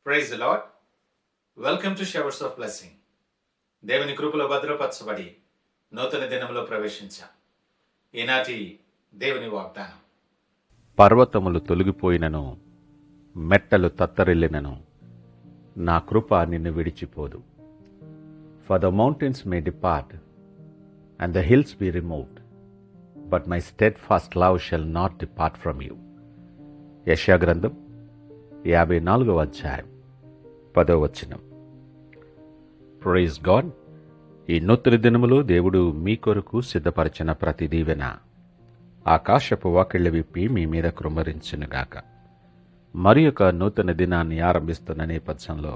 Praise the lord. Welcome to showers of blessing. దేవుని కృపలో భద్రపరచబడి నూతన దినంలో ప్రవేశించాం. ఈనాటి దేవుని వాగ్దానం. పర్వతములు తొలగిపోయినను, మెట్టలు తత్తరిల్లినను, నా కృప నిన్ను విడిచిపోదు. For the mountains may depart, and the hills be removed, but my steadfast love shall not depart from you. యెషయా గ్రంథం 54వ అధ్యాయం 10వ వచనం. Praise God. ఈ నూతన దినములో దేవుడు మీ కొరకు సిద్ధపరిచిన ప్రతి దీవెన ఆకాశపు వాకిళ్లు విప్పి మీ మీద కృమ్మరించునుగాక. మరి ఒక నూతన దినాన్ని ఆరంభిస్తున్న నేపథ్యంలో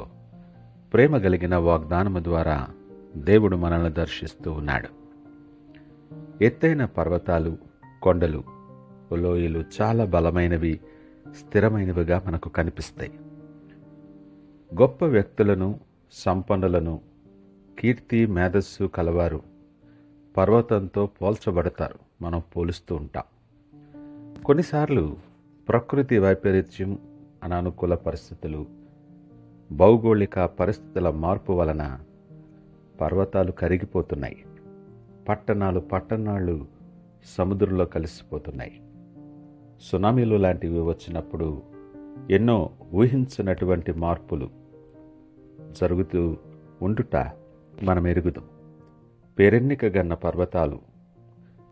ప్రేమ కలిగిన వాగ్దానము ద్వారా దేవుడు మనల్ని దర్శిస్తూ ఉన్నాడు. ఎత్తైన పర్వతాలు, కొండలు, లోయలు చాలా బలమైనవి, స్థిరమైనవిగా మనకు కనిపిస్తాయి. గొప్ప వ్యక్తులను, సంపన్నులను, కీర్తి మేధస్సు కలవారు పర్వతంతో పోల్చబడతారు. మనం పోలుస్తూ ఉంటాం. కొన్నిసార్లు ప్రకృతి వైపరీత్యం, అనానుకూల పరిస్థితులు, భౌగోళిక పరిస్థితుల మార్పు వలన పర్వతాలు కరిగిపోతున్నాయి. పట్టణాలు సముద్రంలో కలిసిపోతున్నాయి. సునామీలు లాంటివి వచ్చినప్పుడు ఎన్నో ఊహించినటువంటి మార్పులు జరుగుతూ ఉండుట మనం ఎరుగుదాం. పేరెన్నికగన్న పర్వతాలు,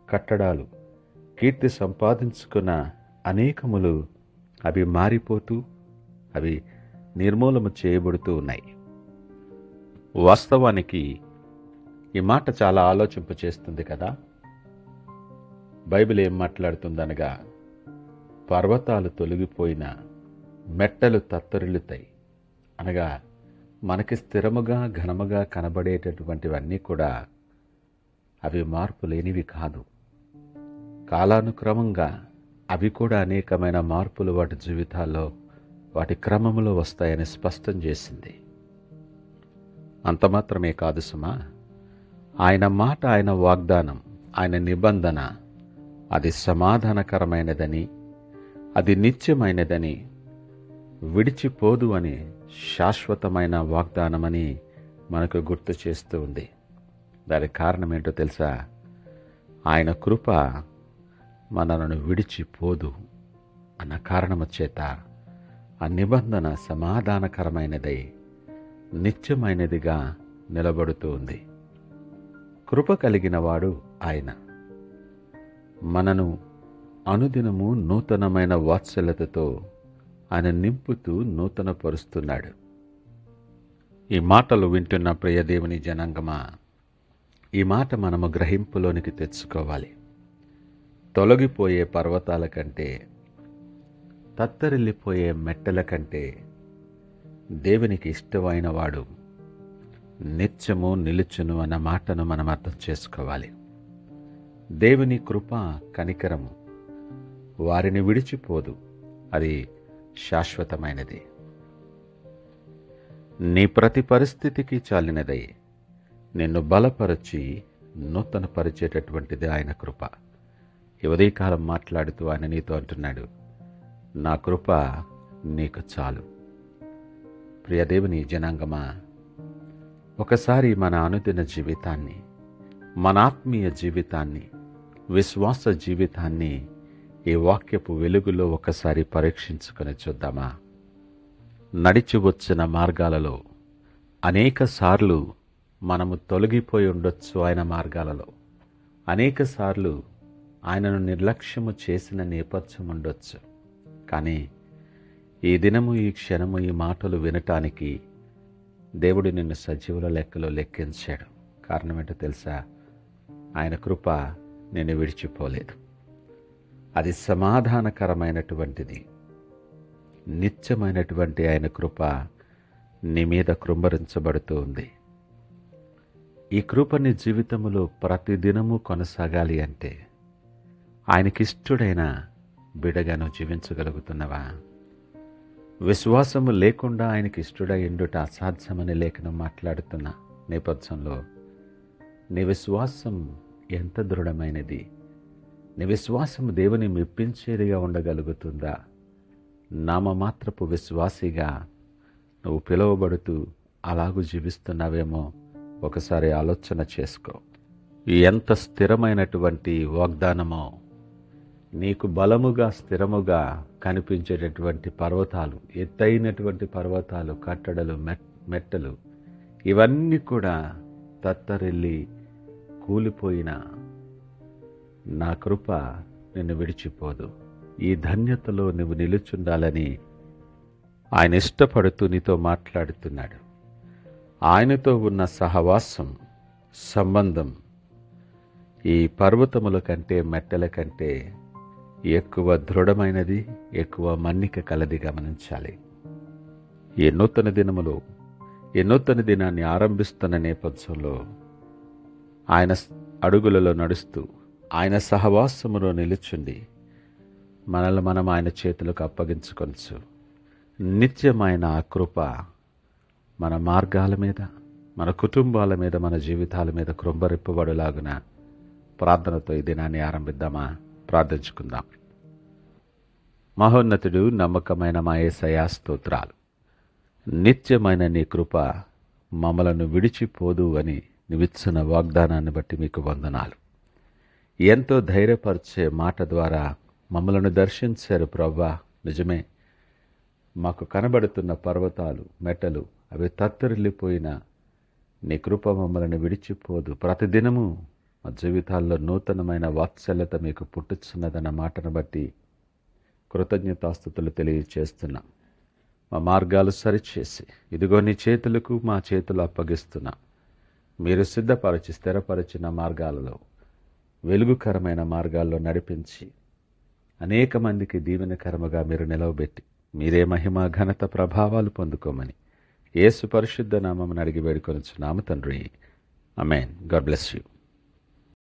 కట్టడాలు, కీర్తి సంపాదించుకున్న అనేకములు అవి మారిపోతూ, అవి నిర్మూలన చేయబడుతూ ఉన్నాయి. వాస్తవానికి ఈ మాట చాలా ఆలోచింపచేస్తుంది కదా. బైబిల్ ఏం మాట్లాడుతుందనగా, పర్వతాలు తొలగిపోయిన, మెట్టలు తత్తరిల్లుతాయి అనగా మనకి స్థిరముగా ఘనముగా కనబడేటటువంటివన్నీ కూడా అవి మార్పు లేనివి కాదు. కాలానుక్రమంగా అవి కూడా అనేకమైన మార్పులు వాటి జీవితాల్లో, వాటి క్రమములో వస్తాయని స్పష్టం చేసింది. అంత మాత్రమే కాదు సుమా, ఆయన మాట, ఆయన వాగ్దానం, ఆయన నిబంధన అది సమాధానకరమైనదని, అది నిత్యమైనదని, విడిచిపోదు అని, శాశ్వతమైన వాగ్దానమని మనకు గుర్తు చేస్తూ ఉంది. దానికి కారణం ఏంటో తెలుసా? ఆయన కృప మనలను విడిచిపోదు అన్న కారణము చేత ఆ నిబంధన సమాధానకరమైనదై నిత్యమైనదిగా నిలబడుతూ ఉంది. కృప కలిగిన వాడు ఆయన. మనను అనుదినము నూతనమైన వాత్సల్యతతో ఆయన నింపుతూ నూతన పరుస్తున్నాడు. ఈ మాటలు వింటున్న ప్రియ దేవుని జనాంగమా, ఈ మాట మనము గ్రహింపులోనికి తెచ్చుకోవాలి. తొలగిపోయే పర్వతాల కంటే, తత్తరిల్లిపోయే మెట్టల కంటే దేవునికి ఇష్టమైన వాడు నిత్యము నిలుచును అన్న మాటను మనం అర్థం చేసుకోవాలి. దేవుని కృప, కనికరము వారిని విడిచిపోదు, అది శాశ్వతమైనది. నీ ప్రతి పరిస్థితికి చాలినదై నిన్ను బలపరచి నూతన పరిచేటటువంటిది ఆయన కృప. ఈ ఉదయకాలం మాట్లాడుతూ ఆయన నీతో అంటున్నాడు, నా కృప నీకు చాలు. ప్రియదేవుని జనాంగమా, ఒకసారి మన అనుదిన జీవితాన్ని, మన ఆత్మీయ జీవితాన్ని, విశ్వాస జీవితాన్ని ఈ వాక్యపు వెలుగులో ఒకసారి పరీక్షించుకొని చూద్దామా? నడిచి వచ్చిన మార్గాలలో అనేక సార్లు మనము తొలగిపోయి ఉండొచ్చు. ఆయన మార్గాలలో అనేక సార్లు ఆయనను నిర్లక్ష్యము చేసిన నేపథ్యం ఉండొచ్చు. కానీ ఈ దినము, ఈ క్షణము, ఈ మాటలు వినటానికి దేవుడు నిన్ను సజీవుల లెక్కలో లెక్కించాడు. కారణం ఏంటో తెలుసా? ఆయన కృప నిన్ను విడిచిపోలేదు. అది సమాధానకరమైనటువంటిది, నిత్యమైనటువంటి ఆయన కృప నీ మీద కృంభరించబడుతూ ఉంది. ఈ కృప నీ జీవితంలో ప్రతిదినము కొనసాగాలి అంటే ఆయనకిష్టుడైన బిడగా నువ్వు జీవించగలుగుతున్నావా? విశ్వాసము లేకుండా ఆయనకి ఇష్టడై ఉండుట అసాధ్యమని లేఖనం మాట్లాడుతున్న నేపథ్యంలో నీ విశ్వాసం ఎంత దృఢమైనది? నీ విశ్వాసం దేవుని మెప్పించేదిగా ఉండగలుగుతుందా? నామమాత్రపు విశ్వాసిగా నువ్వు పిలువబడుతూ అలాగూ జీవిస్తున్నావేమో ఒకసారి ఆలోచన చేసుకో. ఎంత స్థిరమైనటువంటి వాగ్దానమో, నీకు బలముగా స్థిరముగా కనిపించేటటువంటి పర్వతాలు, ఎత్తైనటువంటి పర్వతాలు, కట్టడలు, మెట్టలు ఇవన్నీ కూడా తత్తరిల్లి కూలిపోయిన నా కృప నిన్ను విడిచిపోదు. ఈ ధన్యతలో నువ్వు నిలుచుండాలని ఆయన ఇష్టపడుతూ నీతో మాట్లాడుతున్నాడు. ఆయనతో ఉన్న సహవాసం, సంబంధం ఈ పర్వతముల కంటే, మెట్టల కంటే ఎక్కువ దృఢమైనది, ఎక్కువ మన్నిక కలది. గమనించాలి. ఈ నూతన దినములో, ఈ నూతన దినాన్ని ఆరంభిస్తున్న నేపథ్యంలో ఆయన అడుగులలో నడుస్తూ, ఆయన సహవాసములో నిలుచుండి మనల్ని మనం ఆయన చేతులకు అప్పగించుకొనచ్చు. నిత్యమైన ఆ కృప మన మార్గాల మీద, మన కుటుంబాల మీద, మన జీవితాల మీద కృంభరింపబడులాగున ప్రార్థనతో ఈ దినాన్ని ఆరంభిద్దామా? ప్రార్థించుకుందాం. మహోన్నతుడు, నమ్మకమైన మా యేసయ్యా, స్తోత్రాలు. నిత్యమైన నీ కృప మమ్మలను విడిచిపోదు అని నీవిచ్చిన వాగ్దానాన్ని బట్టి మీకు వందనాలు. ఎంతో ధైర్యపరిచే మాట ద్వారా మమ్మలను దర్శించారు ప్రభువా. నిజమే, మాకు కనబడుతున్న పర్వతాలు, మెట్టలు అవి తత్తరిల్లిపోయిన నీ కృప మమ్మల్ని విడిచిపోదు. ప్రతిదినము మా జీవితాల్లో నూతనమైన వాత్సల్యత మీకు పుట్టుచున్నదన్న మాటను బట్టి కృతజ్ఞతాస్తుతులు తెలియచేస్తున్నాం. మా మార్గాలు సరిచేసి ఇదిగో నీ చేతులకు మా చేతులు అప్పగిస్తున్నాం. మీరు సిద్ధపరిచి స్థిరపరిచిన మార్గాలలో, వెలుగుకరమైన మార్గాల్లో నడిపించి అనేక మందికి దీవెనకరముగా మీరు నిలవబెట్టి మీరే మహిమ, ఘనత, ప్రభావాలు పొందుకోమని యేసు పరిశుద్ధ నామమున అడిగి వేడుకొనుచున్నాము తండ్రి. ఆమేన్. God bless you.